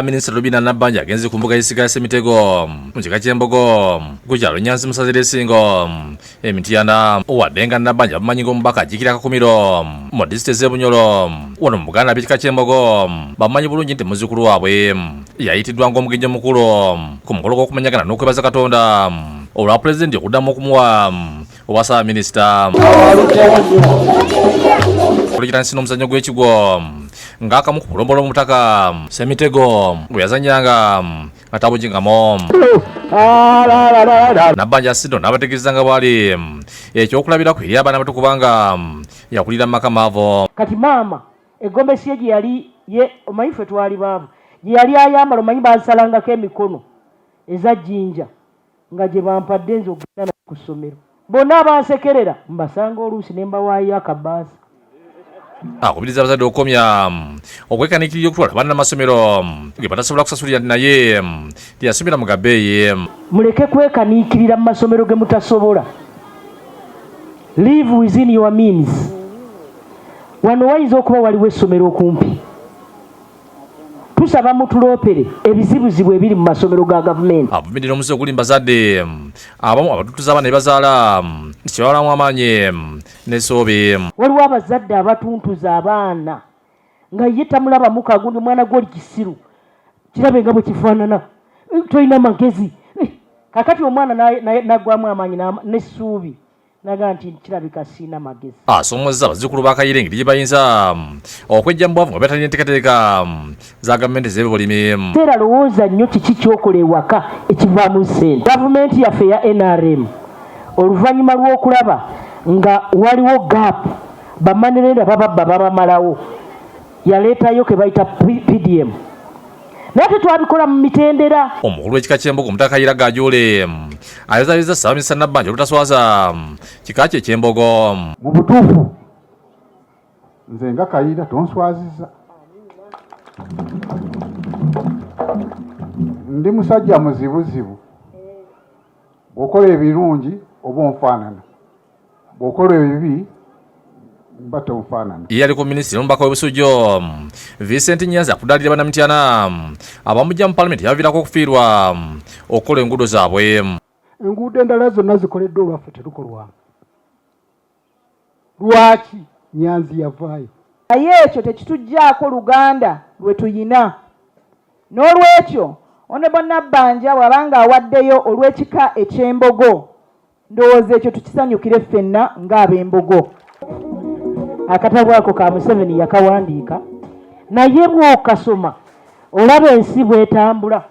Minisita Rubina Nabbanja agenze ku mbuga y'Isiga Semitego mu kika ky'Embogo ku kyalo Nyanzi Musazire Singo Emitiana Owadenga Nabbanja abamanyi ng'omubaka ajjikira Kakumiro mu disitulikiti z'e Bunyoro wano mu Buganda b'ekika ky'Embogo bamanyi bulungi nti muzzukulu waabwe yayitiddwa ng'omugejjo mukulu ku mukolo gw'okumanyagana n'okwebaza Katonda olwa pulezidenti okuddamu okumuwa obwa minisita kulikiranisi n'omuzannyo gw'ekigwo ng'akamu ku bulombolo mu butaka Semitego bwe yazannyanga atabujingamo Nabbanja Sido n'abategeeza nga bwali ekyokulabirako eri abaana bato kubanga yakulira mu maka maavo. Kati maama eggomesi ye gye yali ye omanyi ffe twali baavu gye yali ayambala omanyi bansalangako emikono eza jjinja nga gye bampadde nze okugenda ku ssomero bonna abansekerera mbasanga oluusi ne mbawaayo akabaasa. Akubiriza abazadde okukomya okwekanikirira okutwala abaana amasomero ge batasobola kusasulira naye teyasomera mu gabeeyi. Muleke kwekaniikirira mu masomero ge mutasobola. Live within your means. Wano wayinza okuba waliwo essomero okumpi. Tusaba mutuloopere ebizibuzibu ebiri mu masomero ga gavumenti. Avumirira omuze oguli mbazadde abamu abatutuza abaana ebazaala kyewalamu amaanyi n'esoobi. Waliwo abazadde abatuntuza abaana nga ye tamulabamu kagundi omwana gw'oli kisiru kirabe nga bwe kifaanana tolina magezi kakati omwana naggwamu amaanyi n'essuubi naga nti kirabika siina magezi. Asomozza abazzukulu ba Kayira engeri gye bayinza okwejja mu bwavu nga betalina enteekateeka za gavumenti ez'ebulimi. Era lowooza nnyo kiki kyokola ewaka ekivaamu ssente. Gavumenti yaffe ya NRM oluvannyuma lw'okulaba nga waliwo gap bamanerenda bababba babamalawo yaleetayo ke bayita PDM naye tetwabikola mu mitendera. Omukulu w'ekika ky'Embogo Omutaka Kayira Gajoole ayozayozza Ssaabaminisita Nabbanja olutaswaza kika kye ky'Embogo. Mu butuufu nze nga Kayira tonswaziza, ndi musajja muzibuzibu. Bw'okola ebirungi oba onfaanana, bw'okola ebibi mba tonfaanana. Ye yaliko minisitiri n'omubaka w'ebusujju Vincent Nyanzi akudaalira bannamitiana abamujja mu Paalamenti yabaviirako okufiirwa okukola enguudo zaabwe. Enguudo endala zonna zikoleddwa olwaffe terukolwamu. Lwaki Nyanzi yavaayo? Naye ekyo tekituggyako Luganda lwe tuyina. N'olwekyo Honorable Nabbanja bw'abanga awaddeyo olw'ekika eky'Embogo ndowooza ekyo tukisanyukire ffenna ng'ab'Embogo. Akatabo ako ka Museveni yakawandiika naye bw'okasoma olaba ensi bw'etambula.